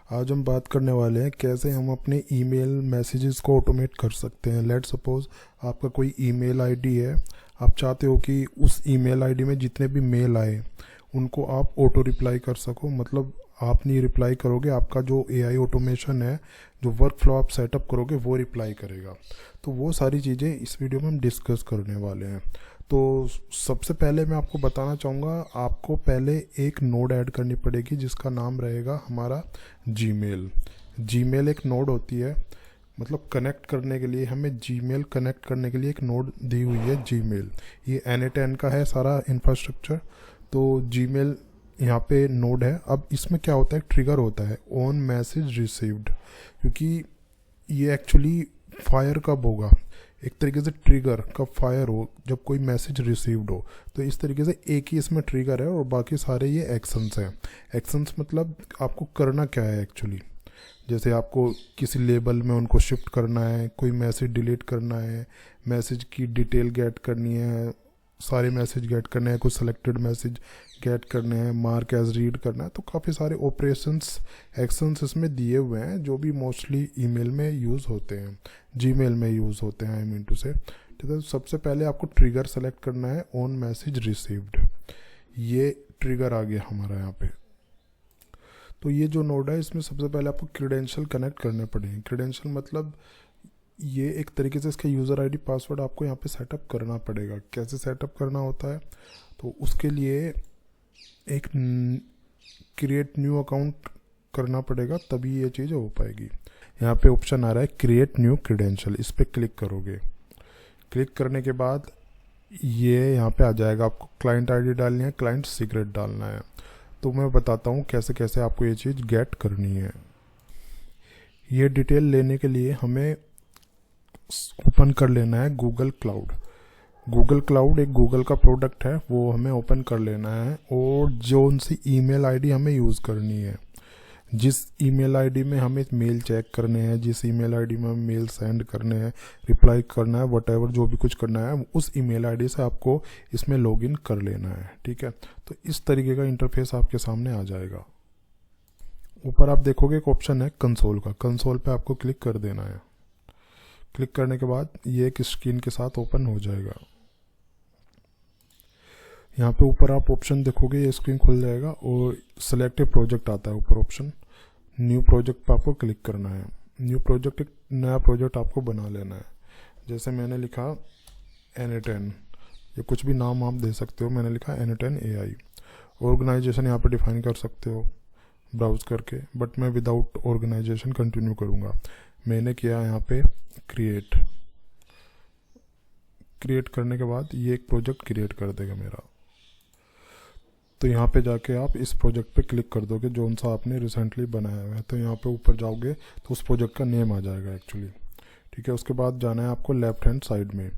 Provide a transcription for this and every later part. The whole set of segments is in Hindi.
आज हम बात करने वाले हैं कैसे हम अपने ईमेल मैसेजेस को ऑटोमेट कर सकते हैं। लेट्स सपोज आपका कोई ईमेल आईडी है, आप चाहते हो कि उस ईमेल आईडी में जितने भी मेल आए उनको आप ऑटो रिप्लाई कर सको। मतलब आप नहीं रिप्लाई करोगे, आपका जो एआई ऑटोमेशन है, जो वर्क फ्लो आप सेटअप करोगे वो रिप्लाई करेगा। तो वो सारी चीज़ें इस वीडियो में हम डिस्कस करने वाले हैं। तो सबसे पहले मैं आपको बताना चाहूँगा, आपको पहले एक नोड ऐड करनी पड़ेगी जिसका नाम रहेगा हमारा जीमेल। जीमेल एक नोड होती है, मतलब कनेक्ट करने के लिए हमें जीमेल कनेक्ट करने के लिए एक नोड दी हुई है जीमेल। ये N8N का है सारा इंफ्रास्ट्रक्चर। तो जीमेल यहाँ पे नोड है। अब इसमें क्या होता है, ट्रिगर होता है ऑन मैसेज रिसीव्ड, क्योंकि ये एक्चुअली फायर कब होगा, एक तरीके से ट्रिगर कब फायर हो, जब कोई मैसेज रिसीव्ड हो। तो इस तरीके से एक ही इसमें ट्रिगर है और बाकी सारे ये एक्शंस हैं। एक्शंस मतलब आपको करना क्या है एक्चुअली, जैसे आपको किसी लेबल में उनको शिफ्ट करना है, कोई मैसेज डिलीट करना है, मैसेज की डिटेल गेट करनी है, सारे मैसेज गेट करने हैं, कुछ सेलेक्टेड मैसेज गेट करने हैं, मार्क एज रीड करना है। तो काफ़ी सारे ऑपरेशंस एक्शंस इसमें दिए हुए हैं जो भी मोस्टली ईमेल में यूज़ होते हैं, जीमेल में यूज़ होते हैं, आई मीन टू से। ठीक है, सबसे पहले आपको ट्रिगर सेलेक्ट करना है ऑन मैसेज रिसीव्ड। ये ट्रिगर आ गया हमारा यहाँ पे। तो ये जो नोड है इसमें सबसे पहले आपको क्रेडेंशियल कनेक्ट करने पड़ेंगे। क्रेडेंशियल मतलब ये एक तरीके से इसका यूज़र आईडी पासवर्ड आपको यहाँ पे सेटअप करना पड़ेगा। कैसे सेटअप करना होता है, तो उसके लिए एक क्रिएट न्यू अकाउंट करना पड़ेगा, तभी ये चीज़ हो पाएगी। यहाँ पे ऑप्शन आ रहा है क्रिएट न्यू क्रेडेंशियल, इस पर क्लिक करोगे। क्लिक करने के बाद ये यहाँ पे आ जाएगा, आपको क्लाइंट आईडी डालनी है, क्लाइंट सीक्रेट डालना है। तो मैं बताता हूँ कैसे कैसे आपको ये चीज़ गेट करनी है। ये डिटेल लेने के लिए हमें ओपन कर लेना है गूगल क्लाउड। गूगल क्लाउड एक गूगल का प्रोडक्ट है, वो हमें ओपन कर लेना है। और जो उनसी ईमेल आईडी हमें यूज़ करनी है, जिस ईमेल आईडी में हमें मेल चेक करने हैं, जिस ईमेल आईडी में हमें मेल सेंड करने हैं, रिप्लाई करना है, वटेवर जो भी कुछ करना है, उस ईमेल आईडी से आपको इसमें लॉगिन कर लेना है। ठीक है, तो इस तरीके का इंटरफेस आपके सामने आ जाएगा। ऊपर आप देखोगे एक ऑप्शन है कंसोल का, कंसोल पे आपको क्लिक कर देना है। क्लिक करने के बाद ये एक स्क्रीन के साथ ओपन हो जाएगा। यहाँ पे ऊपर आप ऑप्शन देखोगे, ये स्क्रीन खुल जाएगा और सिलेक्टिव प्रोजेक्ट आता है ऊपर ऑप्शन। न्यू प्रोजेक्ट पे आपको क्लिक करना है। न्यू प्रोजेक्ट, एक नया प्रोजेक्ट आपको बना लेना है। जैसे मैंने लिखा N8N, ये कुछ भी नाम आप दे सकते हो, मैंने लिखा N8N AI। ऑर्गेनाइजेशन यहाँ पे डिफाइन कर सकते हो ब्राउज करके, बट मैं विदाउट ऑर्गेनाइजेशन कंटिन्यू करूँगा। मैंने किया यहाँ पे क्रिएट। क्रिएट करने के बाद ये एक प्रोजेक्ट क्रिएट कर देगा मेरा। तो यहाँ पे जाके आप इस प्रोजेक्ट पे क्लिक कर दोगे जो सा आपने रिसेंटली बनाया हुआ है। तो यहाँ पे ऊपर जाओगे तो उस प्रोजेक्ट का नेम आ जाएगा एक्चुअली। ठीक है, उसके बाद जाना है आपको लेफ्ट हैंड साइड में।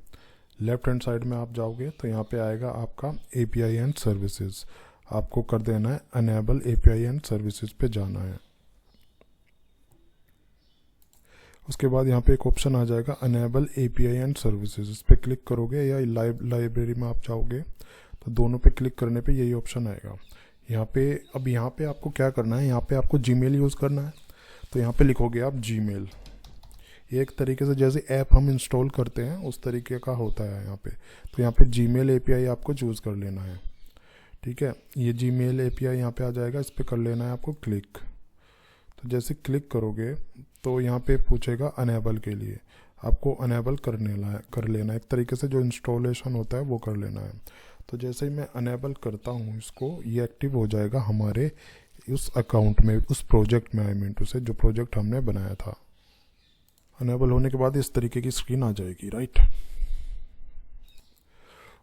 लेफ्ट हैंड साइड में आप जाओगे तो यहाँ पे आएगा आपका API एंड सर्विसेज। आपको कर देना है अनेबल API एंड सर्विसेज पे जाना है। उसके बाद यहाँ पे एक ऑप्शन आ जाएगा अनेबल API एंड सर्विसेज, इस पर क्लिक करोगे, या लाइब्रेरी में आप जाओगे तो दोनों पे क्लिक करने पे यही ऑप्शन आएगा। यहाँ पे अब यहाँ पे आपको क्या करना है, यहाँ पे आपको जीमेल यूज़ करना है। तो यहाँ पे लिखोगे आप जीमेल। ये एक तरीके से जैसे ऐप हम इंस्टॉल करते हैं उस तरीके का होता है यहाँ पे। तो यहाँ पे जीमेल API आपको चूज़ कर लेना है। ठीक है, ये जीमेल API यहाँ पे आ जाएगा, इस पर कर लेना है आपको क्लिक। तो जैसे क्लिक करोगे तो यहाँ पे पूछेगा अनेबल के लिए, आपको अनेबल कर लेना है। एक तरीके से जो इंस्टॉलेशन होता है वो कर लेना है। तो जैसे ही मैं अनेबल करता हूँ इसको, ये एक्टिव हो जाएगा हमारे उस अकाउंट में, उस प्रोजेक्ट में, आई मीन टू से जो प्रोजेक्ट हमने बनाया था। अनेबल होने के बाद इस तरीके की स्क्रीन आ जाएगी, राइट।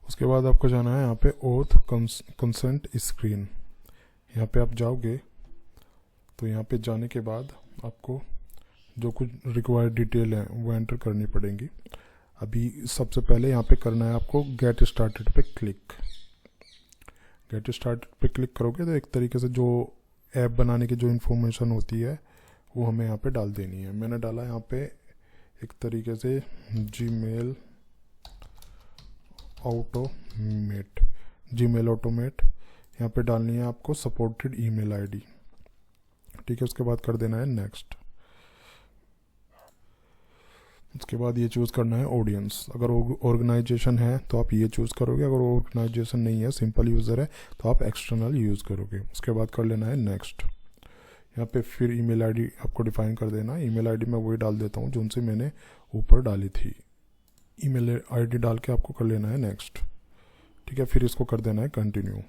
उसके बाद आपको जाना है यहाँ पे ओथ कंसेंट स्क्रीन। यहाँ पे आप जाओगे तो यहाँ पे जाने के बाद आपको जो कुछ रिक्वायर्ड डिटेल है वो एंटर करनी पड़ेंगी। अभी सबसे पहले यहाँ पे करना है आपको गेट स्टार्टेड पे क्लिक। गेट स्टार्टेड पे क्लिक करोगे तो एक तरीके से जो ऐप बनाने की जो इन्फॉर्मेशन होती है वो हमें यहाँ पे डाल देनी है। मैंने डाला यहाँ पे एक तरीके से जीमेल ऑटोमेट। यहाँ पे डालनी है आपको सपोर्टेड ईमेल आईडी। ठीक है। उसके बाद कर देना है नेक्स्ट। उसके बाद ये चूज़ करना है ऑडियंस। अगर ऑर्गेनाइजेशन है तो आप ये चूज़ करोगे, अगर ऑर्गेनाइजेशन नहीं है, सिंपल यूज़र है, तो आप एक्सटर्नल यूज़ करोगे। उसके बाद कर लेना है नेक्स्ट। यहाँ पे फिर ईमेल आईडी आपको डिफाइन कर देना। ईमेल आईडी मैं वही डाल देता हूँ जो उनसे मैंने ऊपर डाली थी। ईमेल आईडी डाल के आपको कर लेना है नेक्स्ट, ठीक है। फिर इसको कर देना है कंटिन्यू।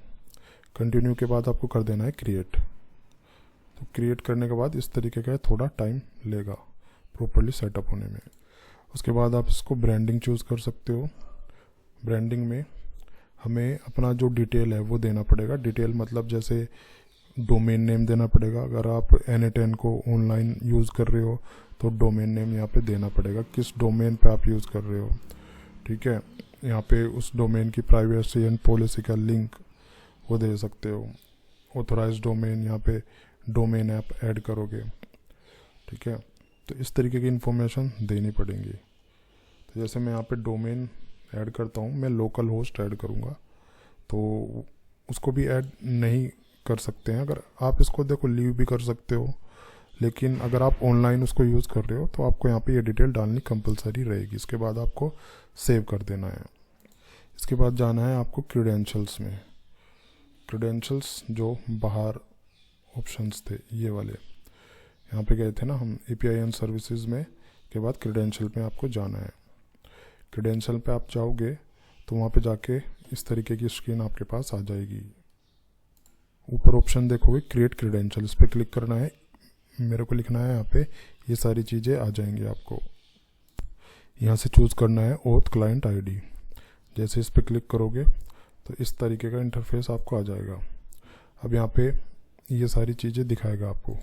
कंटिन्यू के बाद आपको कर देना है क्रिएट। तो क्रिएट करने के बाद इस तरीके का थोड़ा टाइम लेगा प्रॉपर्ली सेटअप होने में। उसके बाद आप इसको ब्रांडिंग चूज़ कर सकते हो। ब्रांडिंग में हमें अपना जो डिटेल है वो देना पड़ेगा। डिटेल मतलब जैसे डोमेन नेम देना पड़ेगा। अगर आप N8N को ऑनलाइन यूज़ कर रहे हो तो डोमेन नेम यहाँ पे देना पड़ेगा, किस डोमेन पे आप यूज़ कर रहे हो, ठीक है। यहाँ पे उस डोमेन की प्राइवेसी एंड पॉलिसी का लिंक वो दे सकते हो। ऑथराइज्ड डोमेन, यहाँ पे डोमेन ऐप ऐड करोगे, ठीक है। तो इस तरीके की इन्फॉर्मेशन देनी पड़ेगी। तो जैसे मैं यहाँ पे डोमेन ऐड करता हूँ, मैं लोकल होस्ट ऐड करूँगा, तो उसको भी ऐड नहीं कर सकते हैं। अगर आप इसको देखो लीव भी कर सकते हो, लेकिन अगर आप ऑनलाइन उसको यूज़ कर रहे हो तो आपको यहाँ पे ये डिटेल डालनी कंपलसरी रहेगी। इसके बाद आपको सेव कर देना है। इसके बाद जाना है आपको क्रीडेंशियल्स में। क्रीडेंशियल्स जो बाहर ऑप्शंस थे ये वाले, यहाँ पे गए थे ना हम API एंड सर्विसेज में, के बाद क्रीडेंशियल पे आपको जाना है। क्रीडेंशियल पे आप जाओगे तो वहाँ पे जाके इस तरीके की स्क्रीन आपके पास आ जाएगी। ऊपर ऑप्शन देखोगे क्रिएट क्रीडेंशियल, इस पर क्लिक करना है। मेरे को लिखना है यहाँ पे, ये सारी चीज़ें आ जाएंगी आपको। यहाँ से चूज़ करना है ऑथ क्लाइंट ID। जैसे इस पर क्लिक करोगे तो इस तरीके का इंटरफेस आपको आ जाएगा। अब यहाँ पे ये सारी चीज़ें दिखाएगा आपको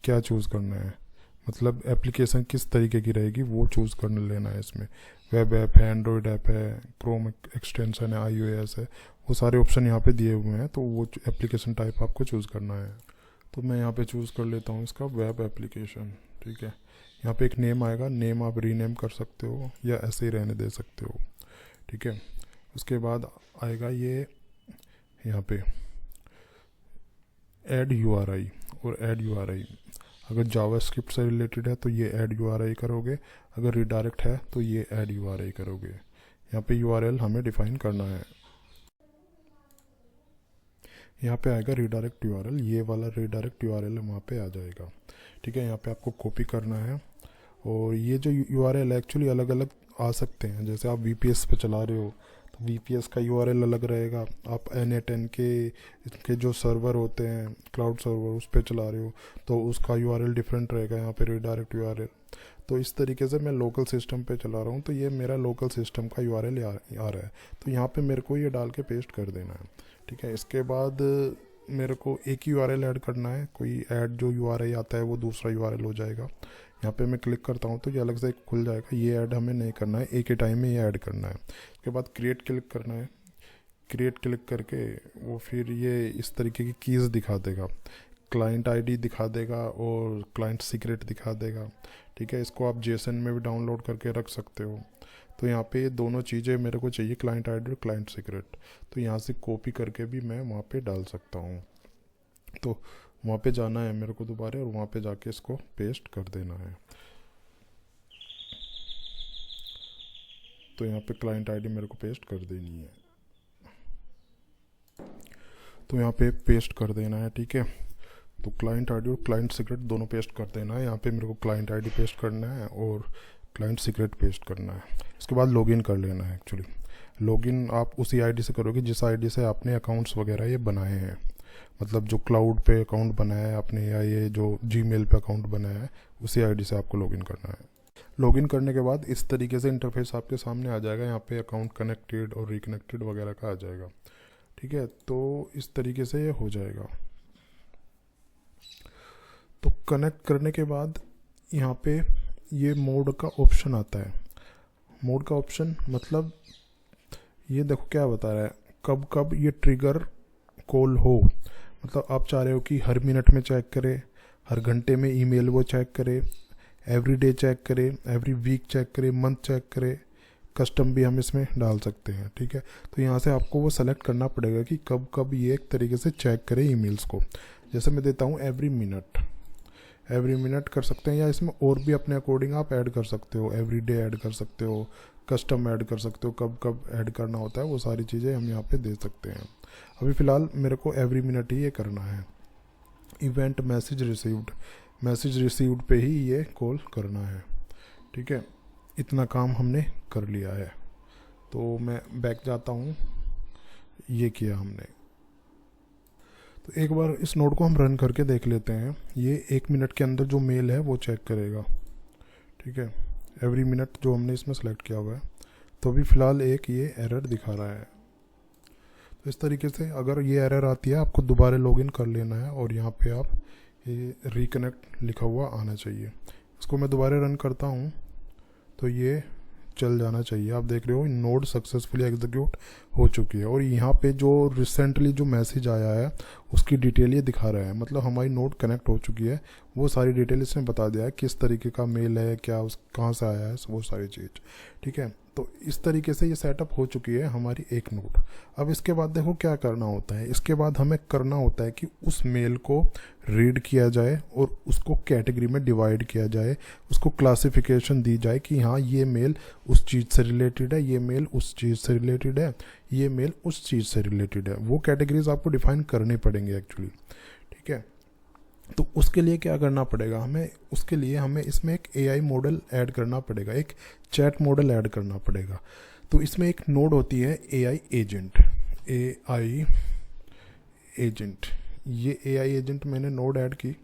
क्या चूज़ करना है, मतलब एप्लीकेशन किस तरीके की रहेगी वो चूज़ कर लेना है। इसमें वेब ऐप है, एंड्रॉयड ऐप है, क्रोम एक्सटेंशन है, iOS है, वो सारे ऑप्शन यहाँ पे दिए हुए हैं। तो वो एप्लीकेशन टाइप आपको चूज़ करना है। तो मैं यहाँ पे चूज़ कर लेता हूँ इसका वेब एप्लीकेशन, ठीक है। यहाँ पे एक नेम आएगा, नेम आप रीनेम कर सकते हो या ऐसे ही रहने दे सकते हो, ठीक है। उसके बाद आएगा ये यहाँ पे ऐड URI और ऐड URI। अगर जावास्क्रिप्ट से रिलेटेड है तो ये ऐड URI करोगे, अगर रिडायरेक्ट है तो ये ऐड URI करोगे। यहाँ पे URL हमें डिफाइन करना है। यहाँ पे आएगा रिडायरेक्ट URL, ये वाला रिडायरेक्ट URL वहाँ पे आ जाएगा, ठीक है। यहाँ पे आपको कॉपी करना है। और ये जो URL एक्चुअली अलग अलग आ सकते हैं। जैसे आप VPS पे चला रहे हो तो VPS का URL अलग रहेगा। आप N8N के जो सर्वर होते हैं, क्लाउड सर्वर, उस पर चला रहे हो तो उसका URL डिफरेंट रहेगा। यहाँ पे रिडायरेक्ट URL। तो इस तरीके से मैं लोकल सिस्टम पे चला रहा हूँ तो ये मेरा लोकल सिस्टम का URL आ रहा है। तो यहाँ पे मेरे को ये डाल के पेस्ट कर देना है, ठीक है। इसके बाद मेरे को एक ही URL ऐड करना है। कोई ऐड जो URI आता है वो दूसरा URL हो जाएगा। यहाँ पे मैं क्लिक करता हूँ तो ये अलग से खुल जाएगा। ये ऐड हमें नहीं करना है, एक ही टाइम में ये ऐड करना है। उसके बाद क्रिएट क्लिक करना है। क्रिएट क्लिक करके वो फिर ये इस तरीके की कीज़ दिखा देगा, क्लाइंट ID दिखा देगा और क्लाइंट सीक्रेट दिखा देगा, ठीक है। इसको आप JSON में भी डाउनलोड करके रख सकते हो। तो यहाँ पे ये दोनों चीज़ें मेरे को चाहिए, क्लाइंट ID और क्लाइंट सीक्रेट। तो यहाँ से कॉपी करके भी मैं वहाँ पे डाल सकता हूँ। तो वहाँ पे जाना है मेरे को दोबारा और वहाँ पे जाके इसको पेस्ट कर देना है। तो यहाँ पे क्लाइंट ID मेरे को पेस्ट कर देनी है। तो यहाँ पे पेस्ट कर देना है, ठीक है। तो क्लाइंट ID और क्लाइंट सीक्रेट दोनों पेस्ट कर देना है। यहाँ पे मेरे को क्लाइंट ID पेस्ट करना है और क्लाइंट सीक्रेट पेस्ट करना है। इसके बाद लॉगिन कर लेना है। एक्चुअली लॉगिन आप उसी ID से करोगे जिस ID से आपने अकाउंट्स वगैरह ये बनाए हैं। मतलब जो क्लाउड पे अकाउंट बनाया है आपने या ये जो Gmail पे अकाउंट बनाया है उसी ID से आपको लॉगिन करना है। लॉगिन करने के बाद इस तरीके से इंटरफेस आपके सामने आ जाएगा। यहाँ पे अकाउंट कनेक्टेड और रिकनेक्टेड वगैरह का आ जाएगा, ठीक है। तो इस तरीके से ये हो जाएगा। तो कनेक्ट करने के बाद यहाँ पे ये मोड का ऑप्शन आता है। मोड का ऑप्शन मतलब ये देखो क्या बता रहा है, कब कब ये ट्रिगर कॉल हो। मतलब आप चाह रहे हो कि हर मिनट में चेक करे, हर घंटे में ईमेल वो चेक करे, एवरी डे चेक करे, एवरी वीक चेक करे, मंथ चेक करे। कस्टम भी हम इसमें डाल सकते हैं, ठीक है। तो यहाँ से आपको वो सेलेक्ट करना पड़ेगा कि कब कब ये एक तरीके से चेक करे ईमेल्स को। जैसे मैं देता हूँ एवरी मिनट, एवरी मिनट कर सकते हैं, या इसमें और भी अपने अकॉर्डिंग आप ऐड कर सकते हो, एवरी डे ऐड कर सकते हो, कस्टम ऐड कर सकते हो, कब कब ऐड करना होता है वो सारी चीज़ें हम यहाँ पे दे सकते हैं। अभी फ़िलहाल मेरे को एवरी मिनट ही ये करना है। इवेंट मैसेज रिसीव्ड पे ही ये कॉल करना है, ठीक है। इतना काम हमने कर लिया है। तो मैं बैक जाता हूँ, ये किया हमने। तो एक बार इस नोड को हम रन करके देख लेते हैं। ये 1 मिनट के अंदर जो मेल है वो चेक करेगा, ठीक है, एवरी मिनट जो हमने इसमें सेलेक्ट किया हुआ है। तो अभी फ़िलहाल एक ये एरर दिखा रहा है। तो इस तरीके से अगर ये एरर आती है आपको दोबारा लॉगिन कर लेना है और यहाँ पे आप ये रिकनेक्ट लिखा हुआ आना चाहिए। इसको मैं दोबारा रन करता हूँ तो ये चल जाना चाहिए। आप देख रहे हो नोड सक्सेसफुली एग्जीक्यूट हो चुकी है और यहाँ पे जो रिसेंटली जो मैसेज आया है उसकी डिटेल ये दिखा रहा है, मतलब हमारी नोड कनेक्ट हो चुकी है। वो सारी डिटेल इसने बता दिया है किस तरीके का मेल है, क्या उस कहाँ से आया है, वो सारी चीज़, ठीक है। तो इस तरीके से ये सेटअप हो चुकी है हमारी एक नोड। अब इसके बाद देखो क्या करना होता है। इसके बाद हमें करना होता है कि उस मेल को रीड किया जाए और उसको कैटेगरी में डिवाइड किया जाए, उसको क्लासिफिकेशन दी जाए कि हाँ ये मेल उस चीज़ से रिलेटेड है, ये मेल उस चीज़ से रिलेटेड है, ये मेल उस चीज़ से रिलेटेड है। वो कैटेगरीज आपको डिफाइन करने पड़ेंगे एक्चुअली, ठीक है। तो उसके लिए क्या करना पड़ेगा हमें, उसके लिए हमें इसमें एक एआई मॉडल ऐड करना पड़ेगा, एक चैट मॉडल ऐड करना पड़ेगा। तो इसमें एक नोड होती है एआई एजेंट, ये एआई एजेंट मैंने नोड ऐड की।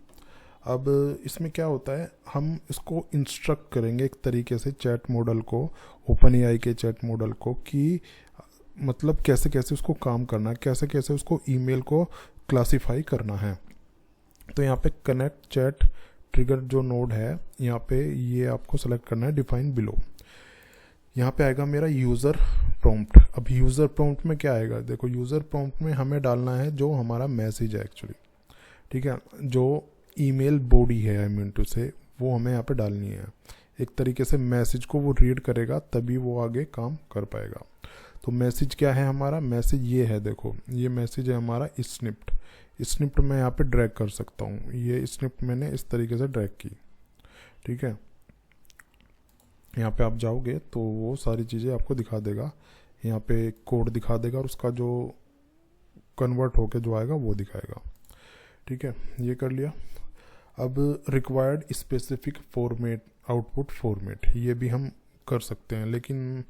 अब इसमें क्या होता है, हम इसको इंस्ट्रक्ट करेंगे एक तरीके से चैट मॉडल को, ओपन एआई के चैट मॉडल को, कि मतलब कैसे कैसे उसको काम करना है, कैसे कैसे उसको ईमेल को क्लासीफाई करना है। तो यहाँ पे कनेक्ट चैट ट्रिगर जो नोड है, यहाँ पे ये आपको सेलेक्ट करना है, डिफाइन बिलो। यहाँ पे आएगा मेरा यूज़र प्रॉम्प्ट। अब यूज़र प्रॉम्प्ट में क्या आएगा, देखो यूज़र प्रॉम्प्ट में हमें डालना है जो हमारा मैसेज है एक्चुअली, ठीक है, जो ईमेल बॉडी है आई मीन टू से, वो हमें यहाँ पे डालनी है। एक तरीके से मैसेज को वो रीड करेगा तभी वो आगे काम कर पाएगा। तो मैसेज क्या है हमारा, मैसेज ये है, देखो ये मैसेज है हमारा स्निप्ट मैं यहाँ पे ड्रैग कर सकता हूँ। ये स्निप्ट मैंने इस तरीके से ड्रैग की, ठीक है। यहाँ पे आप जाओगे तो वो सारी चीज़ें आपको दिखा देगा, यहाँ पे कोड दिखा देगा और उसका जो कन्वर्ट होके जो आएगा वो दिखाएगा, ठीक है। ये कर लिया। अब required specific format, output format, ये भी हम कर सकते हैं, लेकिन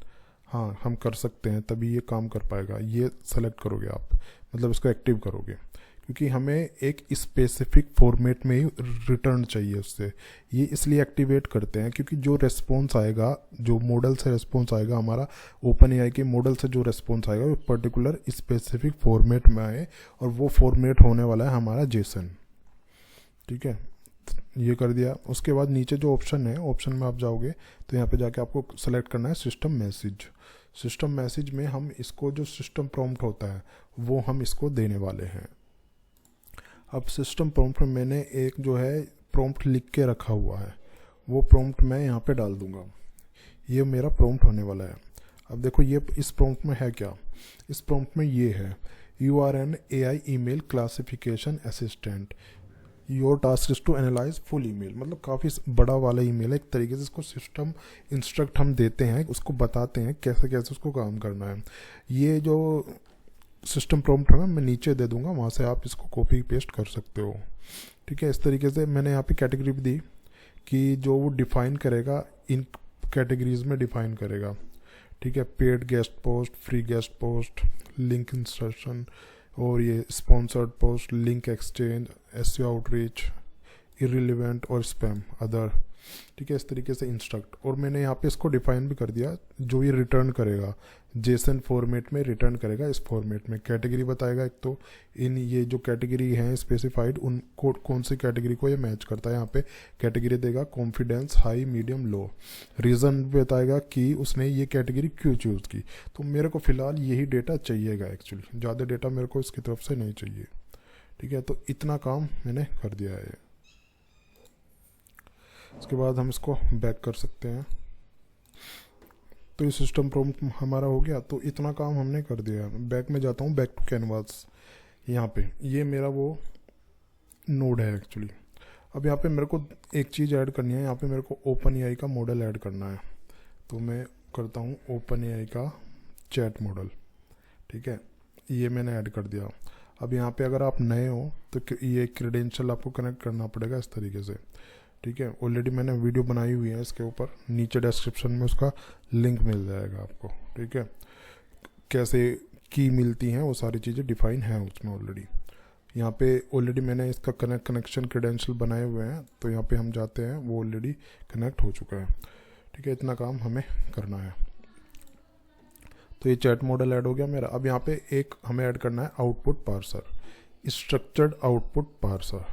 हाँ हम कर सकते हैं तभी ये काम कर पाएगा। ये सेलेक्ट करोगे आप, मतलब इसको एक्टिव करोगे, क्योंकि हमें एक स्पेसिफिक फॉर्मेट में ही रिटर्न चाहिए उससे। ये इसलिए एक्टिवेट करते हैं क्योंकि जो रेस्पॉन्स आएगा, जो मॉडल से रेस्पॉन्स आएगा हमारा, ओपन एआई के मॉडल से जो रेस्पॉन्स आएगा वो पर्टिकुलर स्पेसिफिक फॉर्मेट में आए, और वो फॉर्मेट होने वाला है हमारा जेसन, ठीक है। ये कर दिया। उसके बाद नीचे जो ऑप्शन है, ऑप्शन में आप जाओगे तो यहाँ पे जाके आपको सेलेक्ट करना है सिस्टम मैसेज। सिस्टम मैसेज में हम इसको जो सिस्टम प्रॉम्प्ट होता है वो हम इसको देने वाले हैं। अब सिस्टम प्रॉम्प्ट में मैंने एक जो है प्रॉम्प्ट लिख के रखा हुआ है, वो प्रॉम्प्ट मैं यहाँ पे डाल दूंगा। ये मेरा प्रॉम्प्ट होने वाला है। अब देखो ये इस प्रॉम्प्ट में है क्या, इस प्रॉम्प्ट में ये है, you are an AI email classification assistant, your task is to analyse full email. मतलब काफ़ी बड़ा वाला ईमेल है, एक तरीके से इसको सिस्टम इंस्ट्रक्ट हम देते हैं, उसको बताते हैं कैसे कैसे उसको काम करना है। ये जो सिस्टम प्रॉम्प्ट है ना मैं नीचे दे दूंगा, वहाँ से आप इसको कॉपी पेस्ट कर सकते हो, ठीक है। इस तरीके से मैंने यहाँ पे कैटेगरी भी दी कि जो वो डिफाइन करेगा, इन कैटेगरीज में डिफाइन करेगा, ठीक है। Paid guest post, free guest post, link insertion, और ये sponsored post, link exchange, SEO outreach, irrelevant और स्पैम अदर, ठीक है। इस तरीके से इंस्ट्रक्ट, और मैंने यहाँ पे इसको डिफाइन भी कर दिया, जो ये रिटर्न करेगा जेसन फॉर्मेट में रिटर्न करेगा, इस फॉर्मेट में कैटेगरी बताएगा। एक तो इन ये जो कैटेगरी हैं स्पेसिफाइड, उन कौन सी कैटेगरी को ये मैच करता है, यहाँ पे कैटेगरी देगा कॉन्फिडेंस हाई, मीडियम, लो, रीज़न भी बताएगा कि उसने ये कैटेगरी क्यों चूज़ की। तो मेरे को फ़िलहाल यही डेटा चाहिएगा एक्चुअली, ज़्यादा डेटा मेरे को इसकी तरफ से नहीं चाहिए, ठीक है। तो इतना काम मैंने कर दिया है। इसके बाद हम इसको बैक कर सकते हैं। तो ये सिस्टम प्रॉम्प्ट हमारा हो गया। तो इतना काम हमने कर दिया। बैक में जाता हूँ, बैक टू कैनवास। यहाँ पे ये मेरा वो नोड है एक्चुअली। अब यहाँ पे मेरे को एक चीज़ ऐड करनी है, यहाँ पे मेरे को ओपन एआई का मॉडल ऐड करना है। तो मैं करता हूँ ओपन एआई का चैट मॉडल, ठीक है, ये मैंने ऐड कर दिया। अब यहाँ पे अगर आप नए हो तो ये क्रेडेंशियल आपको कनेक्ट करना पड़ेगा इस तरीके से, ठीक है। ऑलरेडी मैंने वीडियो बनाई हुई है इसके ऊपर, नीचे डिस्क्रिप्शन में उसका लिंक मिल जाएगा आपको, ठीक है। कैसे की मिलती हैं वो सारी चीज़ें डिफाइन हैं उसमें ऑलरेडी। यहाँ पे ऑलरेडी मैंने इसका कनेक्शन क्रेडेंशियल बनाए हुए हैं, तो यहाँ पे हम जाते हैं, वो ऑलरेडी कनेक्ट हो चुका है, ठीक है। इतना काम हमें करना है। तो ये चैट मॉडल ऐड हो गया मेरा। अब यहाँ पे एक हमें ऐड करना है output parser, structured output parser.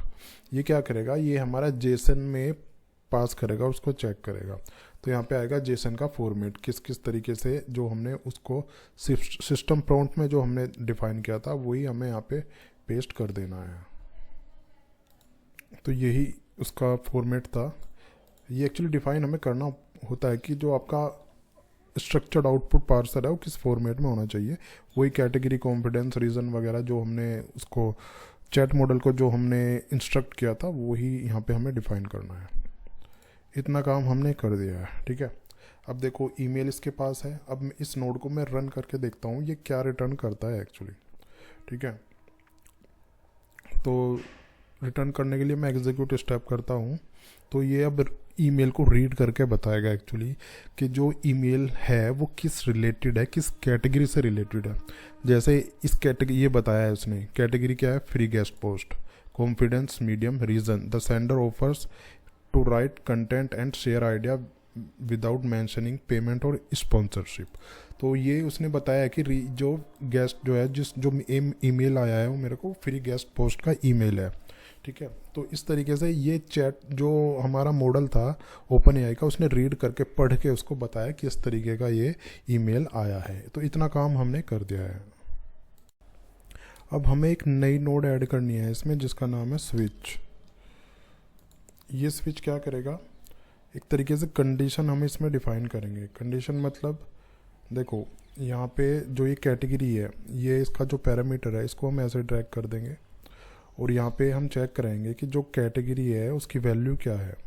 ये क्या करेगा, ये हमारा जेसन में पास करेगा, उसको चेक करेगा। तो यहाँ पे आएगा जेसन का फॉर्मेट, किस किस तरीके से जो हमने उसको सिस्टम प्रॉम्प्ट में जो हमने डिफाइन किया था वही हमें यहाँ पे पेस्ट कर देना है। तो यही उसका फॉर्मेट था। ये एक्चुअली डिफाइन हमें करना होता है कि जो आपका स्ट्रक्चर्ड आउटपुट पार्सर है वो किस फॉर्मेट में होना चाहिए। वही कैटेगरी, कॉन्फिडेंस, रीज़न वगैरह जो हमने उसको चैट मॉडल को जो हमने इंस्ट्रक्ट किया था वही यहाँ पे हमें डिफाइन करना है। इतना काम हमने कर दिया है, ठीक है। अब देखो ईमेल इसके पास है। अब इस नोड को मैं रन करके देखता हूँ ये क्या रिटर्न करता है एक्चुअली, ठीक है। तो रिटर्न करने के लिए मैं एग्जीक्यूट स्टेप करता हूँ। तो ये अब ईमेल को रीड करके बताएगा एक्चुअली कि जो ईमेल है वो किस रिलेटेड है, किस कैटेगरी से रिलेटेड है। जैसे इस कैटेगरी ये बताया है उसने, कैटेगरी क्या है, free guest post, confidence medium, reason the sender offers to write content and share idea without mentioning payment और स्पॉन्सरशिप। तो ये उसने बताया है कि जो गेस्ट जो है जो ईमेल आया है वो मेरे को फ्री गेस्ट पोस्ट का ईमेल है, ठीक है। तो इस तरीके से ये चैट जो हमारा मॉडल था ओपन एआई का, उसने रीड करके पढ़ के उसको बताया कि इस तरीके का ये ईमेल आया है। तो इतना काम हमने कर दिया है। अब हमें एक नई नोड ऐड करनी है इसमें जिसका नाम है स्विच। ये स्विच क्या करेगा, एक तरीके से कंडीशन हम इसमें डिफाइन करेंगे। कंडीशन मतलब देखो यहाँ पे जो ये कैटेगरी है, ये इसका जो पैरामीटर है इसको हम ऐसे ड्रैग कर देंगे और यहाँ पे हम चेक करेंगे कि जो कैटेगरी है उसकी वैल्यू क्या है।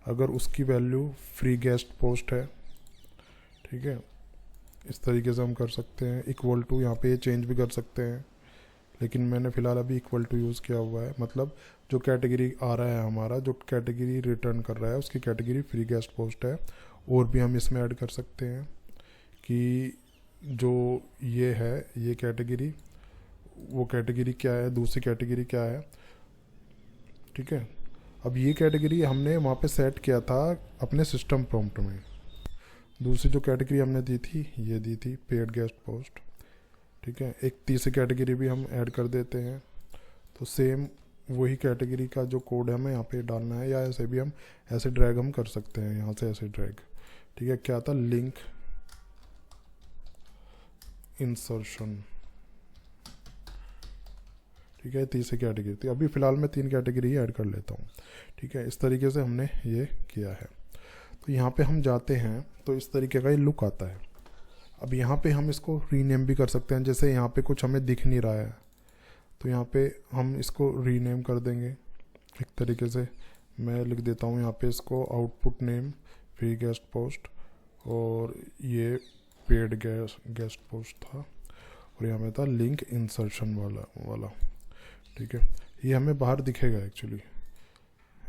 अगर उसकी वैल्यू फ्री गेस्ट पोस्ट है, ठीक है, इस तरीके से हम कर सकते हैं। इक्वल टू यहाँ पे ये चेंज भी कर सकते हैं, लेकिन मैंने फ़िलहाल अभी इक्वल टू यूज़ किया हुआ है। मतलब जो कैटेगरी आ रहा है हमारा, जो कैटेगरी रिटर्न कर रहा है उसकी कैटेगरी फ्री गेस्ट पोस्ट है। और भी हम इसमें ऐड कर सकते हैं कि जो ये है ये कैटेगरी, वो कैटेगरी क्या है, दूसरी कैटेगरी क्या है, ठीक है। अब ये कैटेगरी हमने वहाँ पे सेट किया था अपने सिस्टम प्रॉम्प्ट में। दूसरी जो कैटेगरी हमने दी थी ये दी थी पेड गेस्ट पोस्ट, ठीक है। एक तीसरी कैटेगरी भी हम ऐड कर देते हैं। तो सेम वही कैटेगरी का जो कोड है हमें यहाँ पे डालना है, या ऐसे भी हम ऐसे ड्रैग हम कर सकते हैं, यहाँ से ऐसे ड्रैग, ठीक है। क्या था, लिंक इंसर्शन, ठीक है, तीसरी कैटेगरी थी। अभी फ़िलहाल मैं 3 कैटेगरी ही ऐड कर लेता हूँ, ठीक है। इस तरीके से हमने ये किया है। तो यहाँ पे हम जाते हैं तो इस तरीके का ये लुक आता है। अब यहाँ पे हम इसको रीनेम भी कर सकते हैं। जैसे यहाँ पे कुछ हमें दिख नहीं रहा है तो यहाँ पे हम इसको रीनेम कर देंगे एक तरीके से। मैं लिख देता हूँ यहाँ पे इसको output name free guest post, और ये पेड गेस्ट पोस्ट था, और यहाँ पे था लिंक इंसर्शन वाला, ठीक है। ये हमें बाहर दिखेगा एक्चुअली,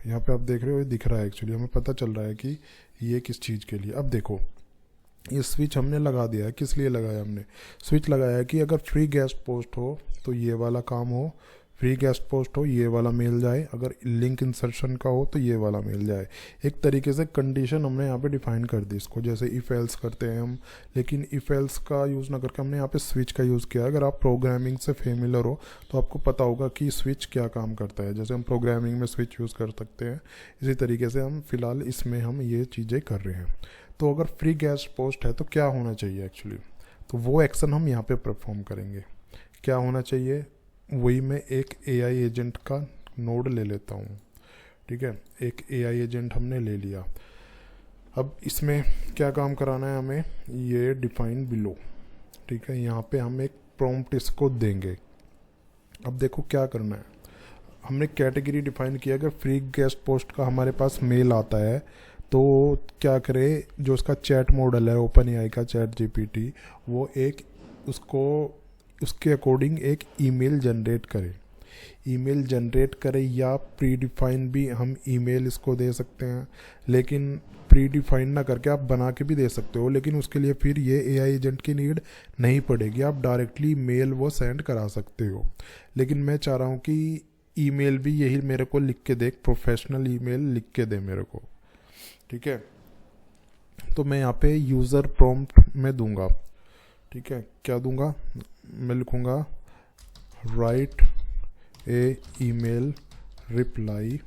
यहाँ पे आप देख रहे हो ये दिख रहा है एक्चुअली, हमें पता चल रहा है कि ये किस चीज़ के लिए। अब देखो ये स्विच हमने लगा दिया है। किस लिए लगाया हमने स्विच लगाया है कि अगर फ्री गेस्ट पोस्ट हो तो ये वाला काम हो, फ्री गेस्ट पोस्ट हो ये वाला मिल जाए, अगर लिंक इंसर्शन का हो तो ये वाला मिल जाए। एक तरीके से कंडीशन हमने यहाँ पे डिफाइन कर दी इसको, जैसे इफ एल्स करते हैं हम, लेकिन इफ एल्स का यूज़ ना करके हमने यहाँ पे स्विच का यूज़ किया। अगर आप प्रोग्रामिंग से फेमिलियर हो तो आपको पता होगा कि स्विच क्या काम करता है। जैसे हम प्रोग्रामिंग में स्विच यूज़ कर सकते हैं, इसी तरीके से हम फिलहाल इसमें हम ये चीज़ें कर रहे हैं। तो अगर फ्री गेस्ट पोस्ट है तो क्या होना चाहिए एक्चुअली, तो वो एक्शन हम यहाँ पे परफॉर्म करेंगे। क्या होना चाहिए, वही मैं एक एआई एजेंट का नोड ले लेता हूँ, ठीक है। एक एआई एजेंट हमने ले लिया। अब इसमें क्या काम कराना है हमें, ये डिफाइन बिलो, ठीक है। यहाँ पे हम एक प्रॉम्प्ट इसको देंगे। अब देखो क्या करना है, हमने कैटेगरी डिफाइन किया कि फ्री गेस्ट पोस्ट का हमारे पास मेल आता है तो क्या करे, जो उसका चैट मॉडल है ओपन एआई का चैट जीपीटी, वो एक उसको उसके अकॉर्डिंग एक ईमेल जनरेट करे। ईमेल जनरेट करे या प्री डिफाइन भी हम ईमेल इसको दे सकते हैं, लेकिन प्री डिफाइन ना करके आप बना के भी दे सकते हो, लेकिन उसके लिए फिर ये एआई एजेंट की नीड नहीं पड़ेगी, आप डायरेक्टली मेल वो सेंड करा सकते हो। लेकिन मैं चाह रहा हूँ कि ईमेल भी यही मेरे को लिख के दे, प्रोफेशनल ईमेल लिख के दे मेरे को, ठीक है। तो मैं यहाँ पे यूज़र प्रॉम्प्ट में दूंगा, ठीक है। क्या दूंगा, मैं लिखूँगा write a email reply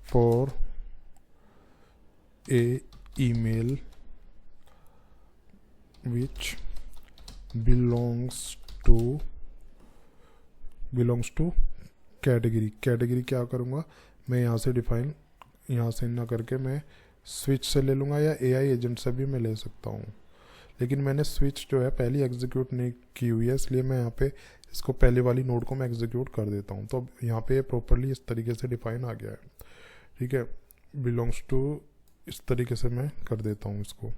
for a email which belongs to category क्या करूँगा मैं यहाँ से डिफाइन, यहाँ से ना करके मैं स्विच से ले लूँगा या एआई एजेंट से भी मैं ले सकता हूँ, लेकिन मैंने स्विच जो है पहली एग्जीक्यूट नहीं की हुई है, इसलिए मैं यहाँ पे इसको पहले वाली नोड को मैं एग्जीक्यूट कर देता हूँ। तो अब यहाँ पे प्रॉपरली इस तरीके से डिफाइन आ गया है, ठीक है। बिलोंग्स टू इस तरीके से मैं कर देता हूँ इसको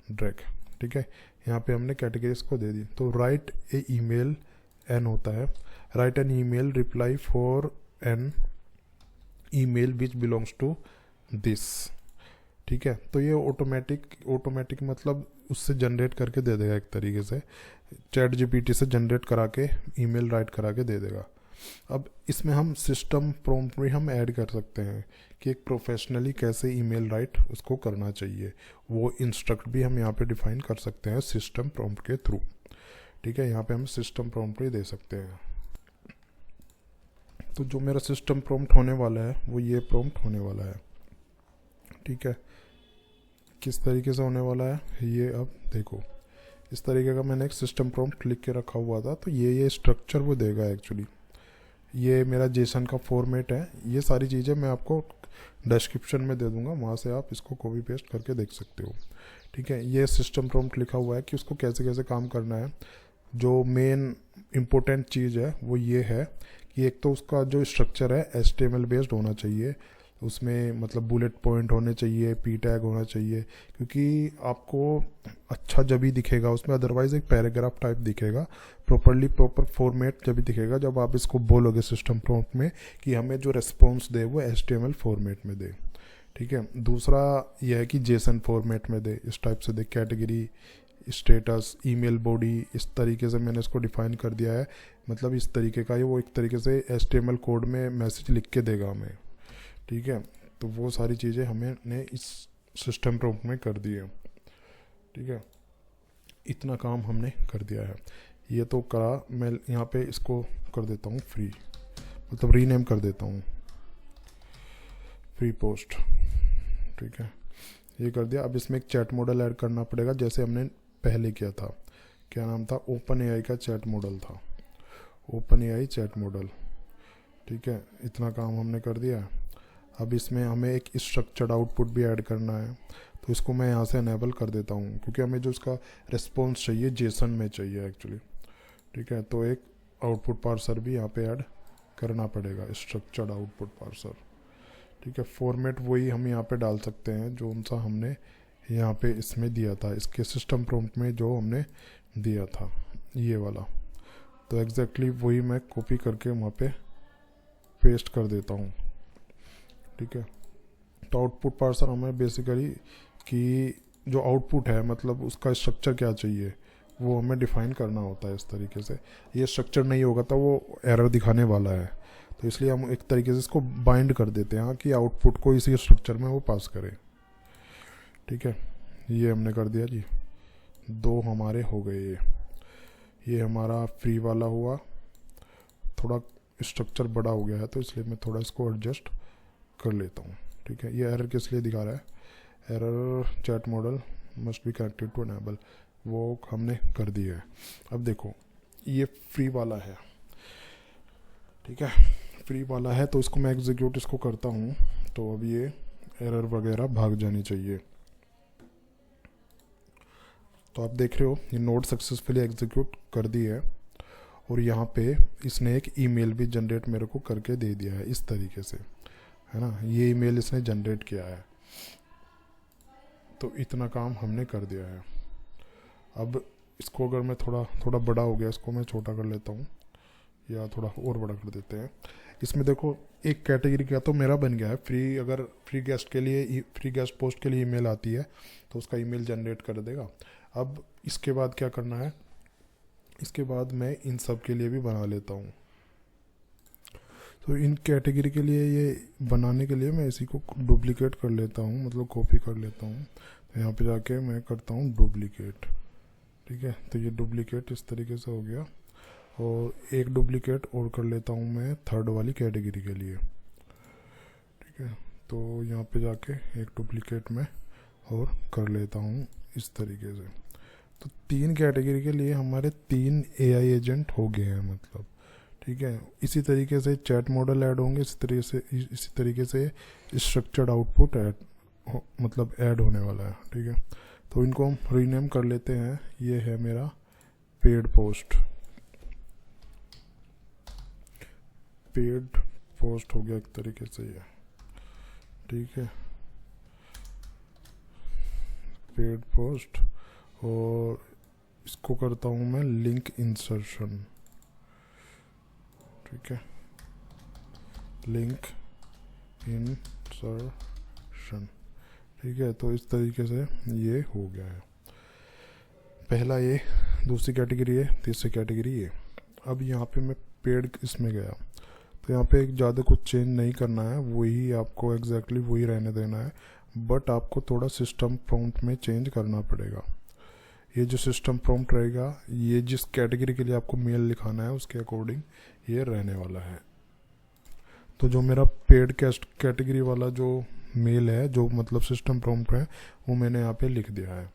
ड्रैग, ठीक है। यहाँ पे हमने कैटेगरीज को दे दी। तो राइट ए ईमेल एन होता है, write an email reply for an email which belongs to this, ठीक है। तो ये ऑटोमेटिक मतलब उससे जनरेट करके दे देगा, एक तरीके से चैट जीपीटी से जनरेट करा के ईमेल राइट करा के दे देगा। अब इसमें हम सिस्टम प्रॉम्प्ट भी हम ऐड कर सकते हैं कि एक प्रोफेशनली कैसे ईमेल राइट उसको करना चाहिए, वो इंस्ट्रक्ट भी हम यहाँ पे डिफाइन कर सकते हैं सिस्टम प्रॉम्प्ट के थ्रू, ठीक है। यहाँ पे हम सिस्टम प्रॉम्प्ट भी दे सकते हैं। तो जो मेरा सिस्टम प्रॉम्प्ट होने वाला है वो ये प्रॉम्प्ट होने वाला है, ठीक है। किस तरीके से होने वाला है ये, अब देखो इस तरीके का मैंने एक सिस्टम प्रॉम्प्ट लिख के रखा हुआ था, तो ये स्ट्रक्चर वो देगा एक्चुअली। ये मेरा जेसन का फॉर्मेट है, ये सारी चीज़ें मैं आपको डिस्क्रिप्शन में दे दूंगा, वहाँ से आप इसको कॉपी पेस्ट करके देख सकते हो, ठीक है। ये सिस्टम प्रॉम्प्ट लिखा हुआ है कि उसको कैसे कैसे काम करना है। जो मेन इम्पोर्टेंट चीज़ है वो ये है कि एक तो उसका जो स्ट्रक्चर है HTML बेस्ड होना चाहिए, उसमें मतलब बुलेट पॉइंट होने चाहिए, पी टैग होना चाहिए, क्योंकि आपको अच्छा जब ही दिखेगा उसमें, अदरवाइज एक पैराग्राफ टाइप दिखेगा। प्रॉपर फॉर्मेट जब ही दिखेगा जब आप इसको बोलोगे सिस्टम प्रॉम्प्ट में कि हमें जो रिस्पॉन्स दे वो HTML फॉर्मेट में दे, ठीक है। दूसरा यह है कि जेसन फॉर्मेट में दे, इस टाइप से दे, कैटेगरी, स्टेटस, ईमेल बॉडी, इस तरीके से मैंने इसको डिफाइन कर दिया है। मतलब इस तरीके का ये वो एक तरीके से HTML कोड में मैसेज लिख के देगा हमें, ठीक है। तो वो सारी चीज़ें हमने इस सिस्टम प्रॉम्प्ट में कर दी है, ठीक है। इतना काम हमने कर दिया है, ये तो करा। मैं यहाँ पे इसको कर देता हूँ फ्री, मतलब रीनेम कर देता हूँ फ्री पोस्ट, ठीक है। ये कर दिया। अब इसमें एक चैट मॉडल ऐड करना पड़ेगा, जैसे हमने पहले किया था। क्या नाम था, ओपन एआई का चैट मॉडल था, ओपन एआई चैट मॉडल, ठीक है। इतना काम हमने कर दिया। अब इसमें हमें एक स्ट्रक्चर्ड आउटपुट भी ऐड करना है, तो इसको मैं यहाँ से अनेबल कर देता हूँ, क्योंकि हमें जो इसका रिस्पॉन्स चाहिए जेसन में चाहिए एक्चुअली, ठीक है। तो एक आउटपुट पार्सर भी यहाँ पे ऐड करना पड़ेगा, स्ट्रक्चर्ड आउटपुट पार्सर, ठीक है। फॉर्मेट वही हम यहाँ पे डाल सकते हैं जो उनसा हमने यहाँ पे इसमें दिया था, इसके सिस्टम प्रॉम्प्ट में जो हमने दिया था ये वाला। तो एग्जैक्टली वही मैं कॉपी करके वहाँ पे पेस्ट कर देता हूँ, ठीक है। तो आउटपुट पार्सर हमें बेसिकली कि जो आउटपुट है मतलब उसका स्ट्रक्चर क्या चाहिए वो हमें डिफाइन करना होता है इस तरीके से। ये स्ट्रक्चर नहीं होगा तो वो एरर दिखाने वाला है, तो इसलिए हम एक तरीके से इसको बाइंड कर देते हैं कि आउटपुट को इसी स्ट्रक्चर में वो पास करे, ठीक है। ये हमने कर दिया जी, दो हमारे हो गए। ये हमारा फ्री वाला हुआ, थोड़ा स्ट्रक्चर बड़ा हो गया है तो इसलिए मैं थोड़ा इसको एडजस्ट कर लेता हूँ, ठीक है। ये एरर किस लिए दिखा रहा है, error chat model must be connected to enable, वो हमने कर दिया है। अब देखो ये फ्री वाला है, ठीक है, फ्री वाला है, तो इसको मैं एग्जीक्यूट इसको करता हूँ, तो अब ये एरर वगैरह भाग जानी चाहिए। तो आप देख रहे हो ये नोड सक्सेसफुली एग्जीक्यूट कर दी है, और यहाँ पे इसने एक ईमेल भी जनरेट मेरे को करके दे दिया है इस तरीके से, है ना। ये ईमेल इसने जनरेट किया है। तो इतना काम हमने कर दिया है। अब इसको अगर मैं थोड़ा बड़ा हो गया, इसको मैं छोटा कर लेता हूँ या थोड़ा और बड़ा कर देते हैं। इसमें देखो एक कैटेगरी का तो मेरा बन गया है। अगर फ्री गेस्ट पोस्ट के लिए ईमेल आती है तो उसका ईमेल जनरेट कर देगा। अब इसके बाद क्या करना है, इसके बाद मैं इन सब के लिए भी बना लेता हूँ। तो इन कैटेगरी के लिए ये बनाने के लिए मैं इसी को डुप्लीकेट कर लेता हूँ, मतलब कॉपी कर लेता हूँ। तो यहाँ पे जाके मैं करता हूँ डुप्लीकेट, ठीक है। तो ये डुप्लीकेट इस तरीके से हो गया। और एक डुप्लीकेट और कर लेता हूँ मैं थर्ड वाली कैटेगरी के लिए, ठीक है। तो यहाँ पे जाके एक डुप्लीकेट मैं और कर लेता हूँ इस तरीके से। तो 3 कैटेगरी के लिए हमारे 3 AI एजेंट हो गए हैं, मतलब, ठीक है। इसी तरीके से चैट मॉडल ऐड होंगे, इसी तरीके से स्ट्रक्चर्ड आउटपुट मतलब ऐड होने वाला है, ठीक है। तो इनको हम रीनेम कर लेते हैं। ये है मेरा पेड पोस्ट हो गया एक तरीके से ये, ठीक है, पेड पोस्ट। और इसको करता हूँ मैं लिंक इंसर्शन, ठीक है, लिंक इंसर्शन, ठीक है। तो इस तरीके से ये हो गया है। पहला ये, दूसरी कैटेगरी है, तीसरी कैटेगरी ये। अब यहाँ पे मैं पेड इसमें गया तो यहाँ पे ज़्यादा कुछ चेंज नहीं करना है, वही आपको एग्जैक्टली वही रहने देना है। बट आपको थोड़ा सिस्टम प्रॉम्प्ट में चेंज करना पड़ेगा। ये जो सिस्टम प्रॉम्प्ट रहेगा, ये जिस कैटेगरी के लिए आपको मेल लिखाना है उसके अकॉर्डिंग ये रहने वाला है। तो जो मेरा पेड कैटेगरी वाला जो मेल है, जो मतलब सिस्टम प्रॉम्प्ट है, वो मैंने यहाँ पे लिख दिया है,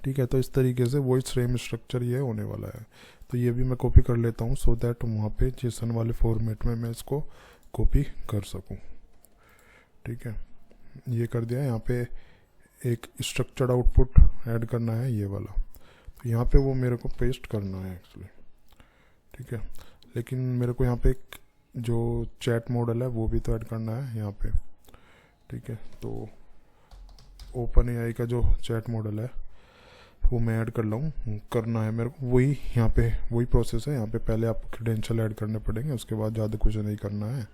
ठीक है। तो इस तरीके से वही सेम स्ट्रक्चर ये होने वाला है। तो ये भी मैं कॉपी कर लेता हूँ सो दैट वहाँ पे जेसन वाले फॉर्मेट में मैं इसको कॉपी कर सकूँ, ठीक है। ये कर दिया। यहाँ पे एक स्ट्रक्चर्ड आउटपुट ऐड करना है, ये वाला। तो यहाँ पे वो मेरे को पेस्ट करना है एक्चुअली, ठीक है। लेकिन मेरे को यहाँ पे एक जो चैट मॉडल है वो भी तो ऐड करना है यहाँ पे, ठीक है। तो OpenAI का जो चैट मॉडल है वो मैं ऐड करना है मेरे को। वही यहाँ पे वही प्रोसेस है। यहाँ पे पहले आपको क्रेडेंशियल ऐड करने पड़ेंगे, उसके बाद ज़्यादा कुछ नहीं करना है,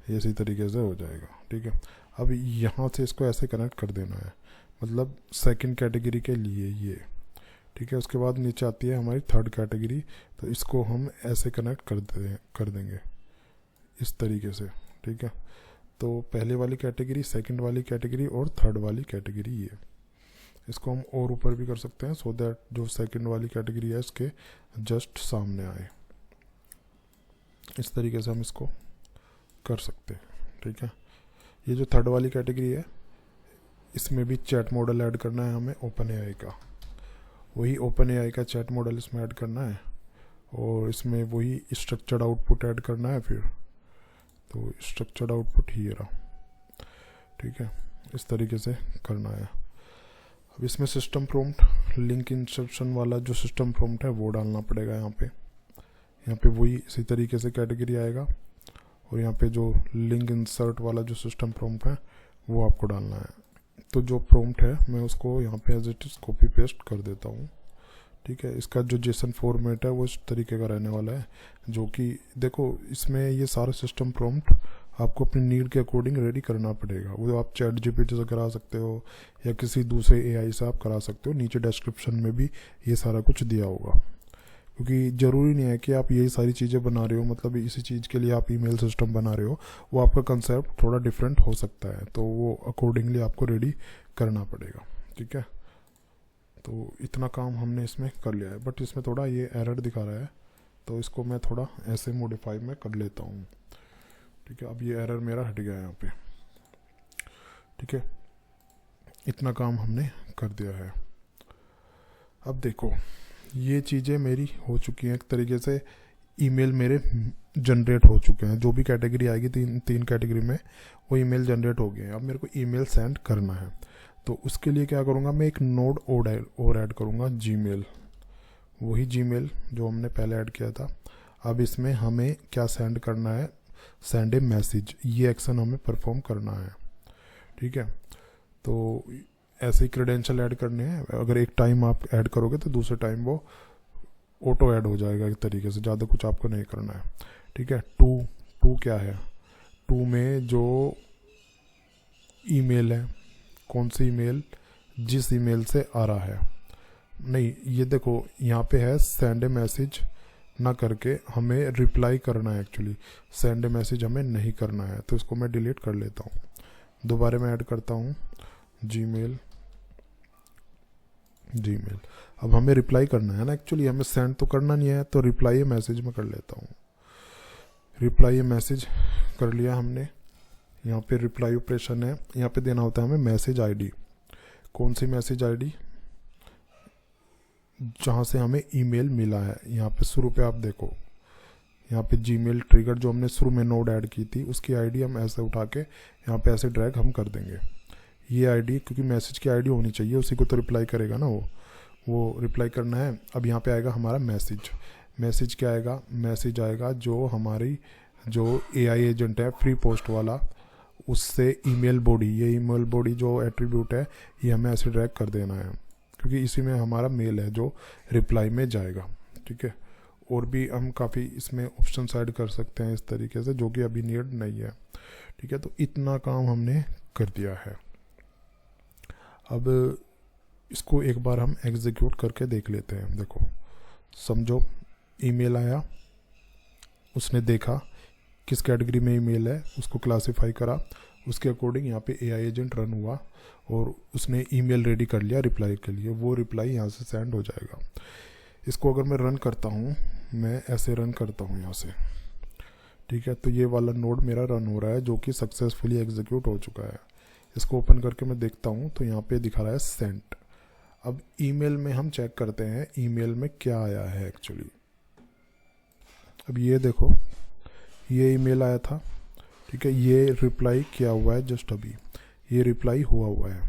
इसी तरीके से हो जाएगा, ठीक है। अब यहाँ से इसको ऐसे कनेक्ट कर देना है, मतलब सेकंड कैटेगरी के लिए ये, ठीक है। उसके बाद नीचे आती है हमारी थर्ड कैटेगरी, तो इसको हम ऐसे कनेक्ट कर देंगे इस तरीके से, ठीक है। तो पहले वाली कैटेगरी, सेकंड वाली कैटेगरी और थर्ड वाली कैटेगरी ये। इसको हम और ऊपर भी कर सकते हैं सो दैट जो सेकंड वाली कैटेगरी है इसके जस्ट सामने आए। इस तरीके से हम इसको कर सकते हैं, ठीक है। ये जो थर्ड वाली कैटेगरी है इसमें भी चैट मॉडल ऐड करना है हमें OpenAI का। वही OpenAI का चैट मॉडल इसमें ऐड करना है और इसमें वही स्ट्रक्चर्ड आउटपुट ऐड करना है फिर। तो स्ट्रक्चर्ड आउटपुट ही रहा, ठीक है। इस तरीके से करना है। अब इसमें सिस्टम प्रॉम्प्ट, लिंक इंसर्शन वाला जो सिस्टम प्रॉम्प्ट है वो डालना पड़ेगा यहाँ पे वही इसी तरीके से कैटेगरी आएगा। और यहाँ पे जो लिंक इंसर्ट वाला जो सिस्टम प्रॉम्प्ट है वो आपको डालना है। तो जो प्रॉम्प्ट है मैं उसको यहाँ पे as it is copy paste कर देता हूँ, ठीक है। इसका जो जेसन फॉर्मेट है वो इस तरीके का रहने वाला है, जो कि देखो इसमें ये सारा सिस्टम प्रॉम्प्ट आपको अपनी नीड के अकॉर्डिंग रेडी करना पड़ेगा। वो आप चैट GPT से करा सकते हो या किसी दूसरे AI से आप करा सकते हो। नीचे डिस्क्रिप्शन में भी ये सारा कुछ दिया होगा, क्योंकि ज़रूरी नहीं है कि आप यही सारी चीज़ें बना रहे हो, मतलब इसी चीज़ के लिए आप ईमेल सिस्टम बना रहे हो। वो आपका कंसेप्ट थोड़ा डिफरेंट हो सकता है, तो वो अकॉर्डिंगली आपको रेडी करना पड़ेगा, ठीक है। तो इतना काम हमने इसमें कर लिया है, बट इसमें थोड़ा ये एरर दिखा रहा है, तो इसको मैं थोड़ा ऐसे मॉडिफाई में कर लेता हूँ, ठीक है। अब ये एरर मेरा हट गया है यहाँ पे, ठीक है। इतना काम हमने कर दिया है। अब देखो ये चीज़ें मेरी हो चुकी हैं, एक तरीके से ईमेल मेरे जनरेट हो चुके हैं। जो भी कैटेगरी आएगी तीन कैटेगरी में वो ईमेल जनरेट हो गए हैं। अब मेरे को ईमेल सेंड करना है, तो उसके लिए क्या करूँगा, मैं एक नोड और ऐड करूँगा, जीमेल। वही जीमेल जो हमने पहले ऐड किया था अब इसमें हमें क्या सेंड करना है, सेंड ए मैसेज, ये एक्शन हमें परफॉर्म करना है। ठीक है, तो ऐसे ही क्रेडेंशियल ऐड करने हैं। अगर एक टाइम आप ऐड करोगे तो दूसरे टाइम वो ऑटो ऐड हो जाएगा एक तरीके से, ज़्यादा कुछ आपको नहीं करना है। ठीक है, टू क्या है, टू में जो ईमेल है, कौन सी ईमेल, जिस ईमेल से आ रहा है, नहीं ये देखो यहाँ पे है सेंड ए मैसेज ना करके हमें रिप्लाई करना है। एक्चुअली सेंड ए मैसेज हमें नहीं करना है, तो इसको मैं डिलीट कर लेता हूँ। दोबारा मैं ऐड करता हूँ जीमेल। अब हमें रिप्लाई करना है ना, एक्चुअली हमें सेंड तो करना नहीं है, तो रिप्लाई ए मैसेज में कर लेता हूँ। रिप्लाई ए मैसेज कर लिया हमने। यहाँ पे रिप्लाई ऑपरेशन है, यहाँ पे देना होता है हमें मैसेज आईडी। कौन सी मैसेज आईडी, जहाँ से हमें ईमेल मिला है। यहाँ पे शुरू पे आप देखो, यहाँ पे जीमेल ट्रिगर जो हमने शुरू में नोड ऐड की थी उसकी आईडी हम ऐसे उठा के यहाँ पे ऐसे ड्रैग हम कर देंगे। ये आईडी, क्योंकि मैसेज की आईडी होनी चाहिए, उसी को तो रिप्लाई करेगा ना वो रिप्लाई करना है। अब यहाँ पे आएगा हमारा मैसेज क्या आएगा, मैसेज आएगा जो हमारी जो AI एजेंट है फ्री पोस्ट वाला, उससे ईमेल बॉडी, ये ईमेल बॉडी जो एट्रीब्यूट है ये हमें ऐसे ड्रैग कर देना है, क्योंकि इसी में हमारा मेल है जो रिप्लाई में जाएगा। ठीक है, और भी हम काफ़ी इसमें ऑप्शन ऐड कर सकते हैं इस तरीके से, जो कि अभी नीड नहीं है। ठीक है, तो इतना काम हमने कर दिया है। अब इसको एक बार हम एग्जीक्यूट करके देख लेते हैं। देखो, समझो ईमेल आया, उसने देखा किस कैटेगरी में ईमेल है, उसको क्लासिफाई करा, उसके अकॉर्डिंग यहाँ पे AI एजेंट रन हुआ और उसने ईमेल रेडी कर लिया रिप्लाई के लिए। वो रिप्लाई यहाँ से सेंड हो जाएगा। इसको अगर मैं रन करता हूँ, मैं ऐसे रन करता हूँ यहाँ से। ठीक है, तो ये वाला नोड मेरा रन हो रहा है जो कि सक्सेसफुली एग्जीक्यूट हो चुका है। इसको ओपन करके मैं देखता हूँ तो यहाँ पे दिखा रहा है सेंट। अब ईमेल में हम चेक करते हैं ईमेल में क्या आया है एक्चुअली। अब ये देखो, ये ईमेल आया था। ठीक है, ये रिप्लाई किया हुआ है जस्ट अभी, ये रिप्लाई हुआ है।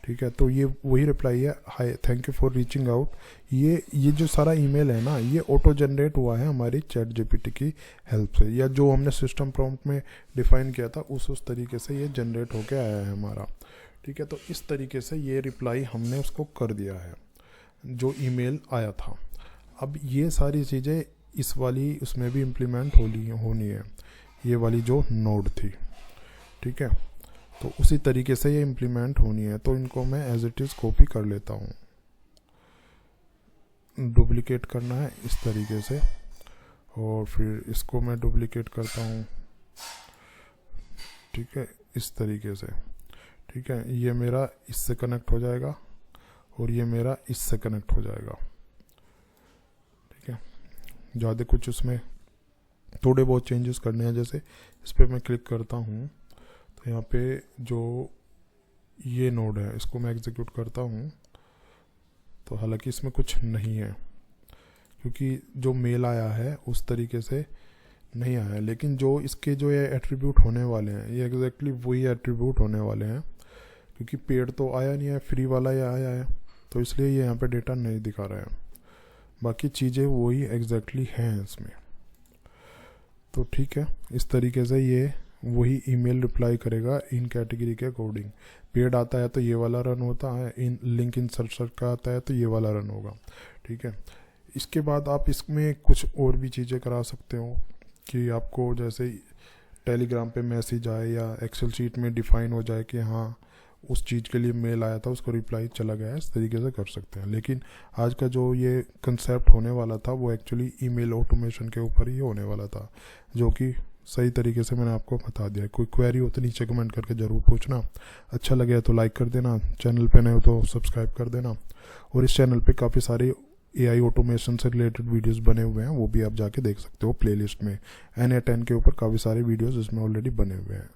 ठीक है, तो ये वही रिप्लाई है, hi thank you for reaching out. ये जो सारा ईमेल है ना, ये ऑटो जनरेट हुआ है हमारी ChatGPT की हेल्प से, या जो हमने सिस्टम प्रॉम्प्ट में डिफाइन किया था उस तरीके से ये जनरेट होके आया है हमारा। ठीक है, तो इस तरीके से ये रिप्लाई हमने उसको कर दिया है जो ईमेल आया था। अब ये सारी चीज़ें इस वाली उसमें भी इम्प्लीमेंट होनी है, ये वाली जो नोड थी। ठीक है, तो उसी तरीके से ये इम्प्लीमेंट होनी है। तो इनको मैं एज इट इज़ कॉपी कर लेता हूँ, डुप्लीकेट करना है इस तरीके से, और फिर इसको मैं डुप्लीकेट करता हूँ। ठीक है, इस तरीके से। ठीक है, ये मेरा इससे कनेक्ट हो जाएगा और ये मेरा इससे कनेक्ट हो जाएगा। ठीक है, ज़्यादा कुछ उसमें थोड़े बहुत चेंजेस करने हैं। जैसे इस पर मैं क्लिक करता हूँ तो यहाँ पे जो ये नोड है इसको मैं एग्जीक्यूट करता हूँ, तो हालांकि इसमें कुछ नहीं है क्योंकि जो मेल आया है उस तरीके से नहीं आया है, लेकिन जो इसके जो ये एट्रीब्यूट होने वाले हैं ये एग्जैक्टली वही एट्रीब्यूट होने वाले हैं, क्योंकि पेड तो आया नहीं है, फ्री वाला ही आया है, तो इसलिए ये यहाँ पे डेटा नहीं दिखा रहा है। बाकी चीज़ें वही एग्जैक्टली हैं इसमें। तो ठीक है, इस तरीके से ये वही ईमेल रिप्लाई करेगा इन कैटेगरी के अकॉर्डिंग। पेड आता है तो ये वाला रन होता है, इन लिंक इंसर्ट का आता है तो ये वाला रन होगा। ठीक है, इसके बाद आप इसमें कुछ और भी चीज़ें करा सकते हो कि आपको जैसे टेलीग्राम पे मैसेज आए या एक्सेल शीट में डिफाइन हो जाए कि हाँ उस चीज़ के लिए मेल आया था, उसको रिप्लाई चला गया है, इस तरीके से कर सकते हैं। लेकिन आज का जो ये कंसेप्ट होने वाला था वो एक्चुअली ईमेल ऑटोमेशन के ऊपर ही होने वाला था, जो कि सही तरीके से मैंने आपको बता दिया। कोई क्वेरी हो तो नीचे कमेंट करके ज़रूर पूछना। अच्छा लगे तो लाइक कर देना, चैनल पे नए हो तो सब्सक्राइब कर देना, और इस चैनल पे काफ़ी सारे AI ऑटोमेशन से रिलेटेड वीडियोस बने हुए हैं, वो भी आप जाके देख सकते हो प्लेलिस्ट में। NA10 के ऊपर काफ़ी सारे वीडियोस इसमें ऑलरेडी बने हुए हैं।